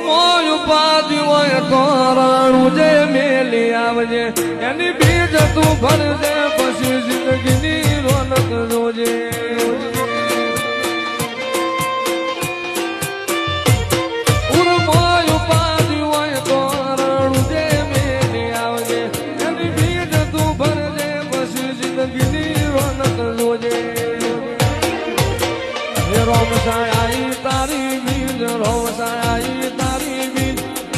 મોય ઉપાધિ હોય તો રણું જે મેલી આવજે એની બીજ તું ભરજે પછી જિંદગીની રોનક જોજે મોય ઉપાધિ હોય તો રણું જે મેલી આવજે એની બીજ તું ભરજે પછી જિંદગીની રોનક જોજે રોમ સાઈ તારી બીજ રોમ સાઈ તારી બીજ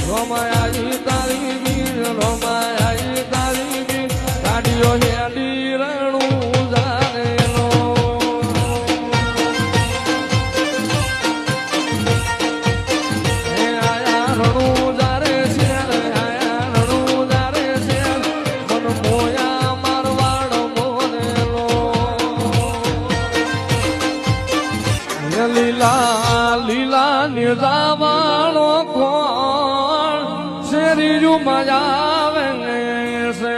રોમાઈ તારી બીજ રોમાઈ તારી બીજ ગાડીઓ હેડી રણું જાનેલો હે આયા રણું જારે છે આયા રણું જારે છે મન મોયા મારવાડ મોનેલો લીલા લીલા નિજાવાળો કોણ શેરી મજા આવે છે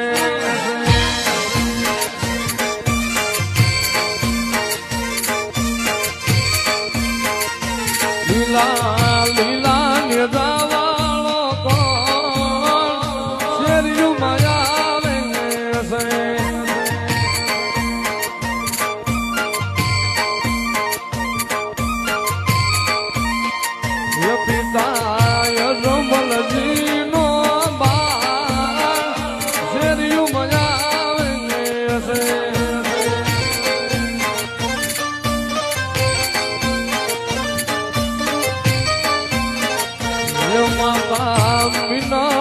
લીલા લીલા નિજાવાળો કોણ શેરી મજા આવે છે પિતા રમલજી નો બાળ શેરીયું મજા આવે છે માતા મીના